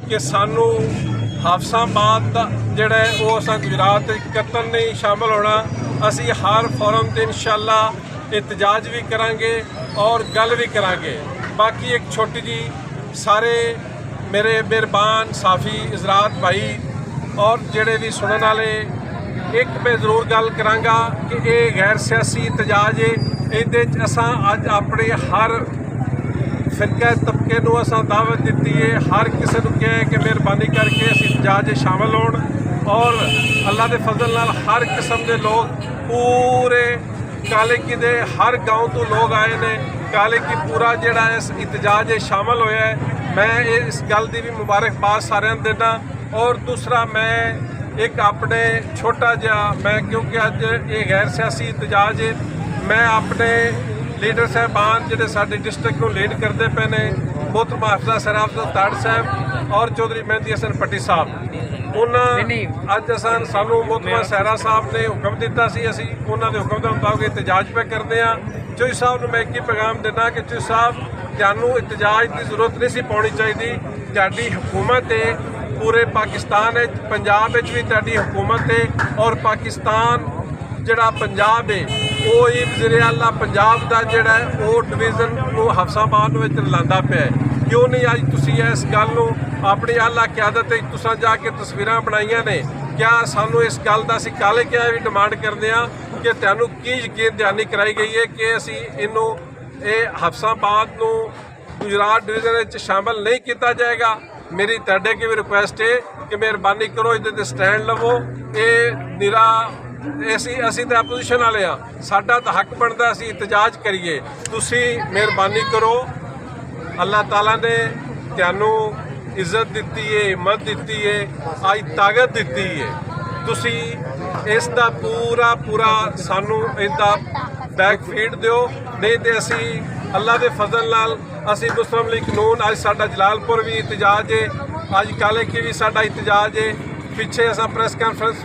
कि सानू हाफसाबाद दा जिहड़ा वो असां गुजरात कतन नहीं शामिल होना। असी हर फोरम ते इंशाअल्लाह एहतजाज भी करांगे और गल भी करांगे। बाकी एक छोटी जी सारे मेरे मेहरबान साफी हज़रात भाई और जिहड़े भी सुनने वाले, एक मैं जरूर गल करांगा कि ये गैर सियासी एहतजाज है। इहदे च असां अज अपने हर फिरका तबके नूं असां दावत दी है, हर किसी नूं कहा कि मेहरबानी करके इस एहतजाज शामिल होण और अल्लाह के फजल नाल हर किस्म के लोग पूरे कालेकी दे हर गाँव तो लोग आए ने। कालेकी पूरा जिहड़ा इस एहतजाज शामिल होया है, मैं इस गल की भी मुबारकबाद सारिਆਂ ਨੂੰ देना। और दूसरा मैं एक अपने छोटा जिहा मैं क्योंकि अज ये गैर सियासी एहतजाज है, मैं अपने लीडर साहबान जिहड़े साडे डिस्ट्रिक्ट को लीड करते पे ने, मोहतरम हाफिज़ सराफ ताड़ साहब और चौधरी मेहंदी हसन पट्टी साहब, उन्होंने अज सानू मोहतरम सहरा साहब ने हुक्म दिता सी, असी उन्होंने हुक्म के मुताबिक एहतजाज पे करते हैं। चौधरी साहब को मैं एक ही पैगाम देना कि चौधरी साहब तुहानू एहतजाज की जरूरत नहीं सी पाउणी चाहिए। तुहाडी हुकूमत है पूरे पाकिस्तान है, पंजाब भी तुहाडी हुकूमत है और पाकिस्तान जिहड़ा पंजाब है वो ही वज़ीर आला पंजाब का जिहड़ा है वो डिवीज़न नूं हाफसाबाद विच लांदा पिया है। क्यों नहीं अज तुसीं इस गल नूं अपनी आला क्यादत तुसां जाके तस्वीरां बनाईयां ने? क्या सानू इस गल का असीं काले क्या भी डिमांड करते हैं कि तुहानू की यकीन दहानी कराई गई है कि असीं इनू ये हाफसाबाद नूं गुजरात डिवीज़न शामिल नहीं किया जाएगा? मेरी तुहाडे की भी रिक्वेस्ट है कि मेहरबानी करो, इहदे स्टैंड लवो। ये निरा असी तो अपोजिशन वाले हाँ, साडा तो हक बनता असी एहतजाज करिए। तुसी मेहरबानी करो, अल्लाह ताला ने तुहानू इज्जत दी है, हिम्मत दी है, अज ताकत दी है। तुसी इसका पूरा पूरा सानू इसका बैक फीड दिओ, नहीं तो असी अल्लाह के फजल नाल असी मुस्लिम लीग नून अज साडा जलालपुर भी एहतजाज है, अज कालेकी भी साडा एहतजाज है। पिछे असां प्रेस कॉन्फ्रेंस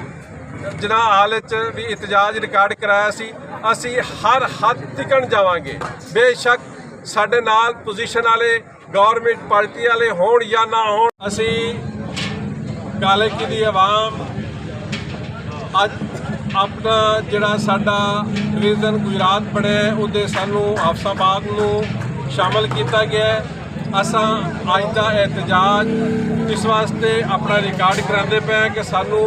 जिना हाल भी एहतजाज रिकॉर्ड कराया सी। असी हर हद तिकन जावांगे, बेशक साडे नाल पोजीशन वाले गौरमेंट पार्टी वाले होण या ना होण। असी कालेकी दी आवाम अज अपना जिहड़ा साडा डिवीज़न गुजरात बने उहदे सानू हाफसाबाद नूं शामिल किया गया है। असां अज दा एहतजाज इस वास्ते अपना रिकॉर्ड करांदे पे कि सानू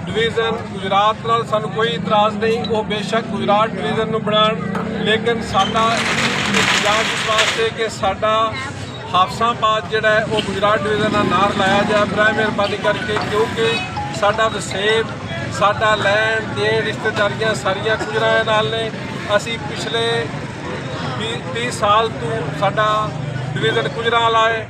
डिवीज़न गुजरात नाल सानू कोई इतराज़ नहीं, वो बेशक गुजरात डिवीज़न नूं बनाण, लेकिन साडा एहतजाज इस वास्ते कि साडा हाफसाबाद जिहड़ा है वो गुजरात डिवीज़न नाल नार लाया जाए बराए मेहरबानी करके। क्योंकि साडा वसेब साडा लैंड दे रिश्तेदारियां सारियां गुजरात नाल ने। असी पिछले 20 साल तो साडा डिवीज़न गुजरात वाला है।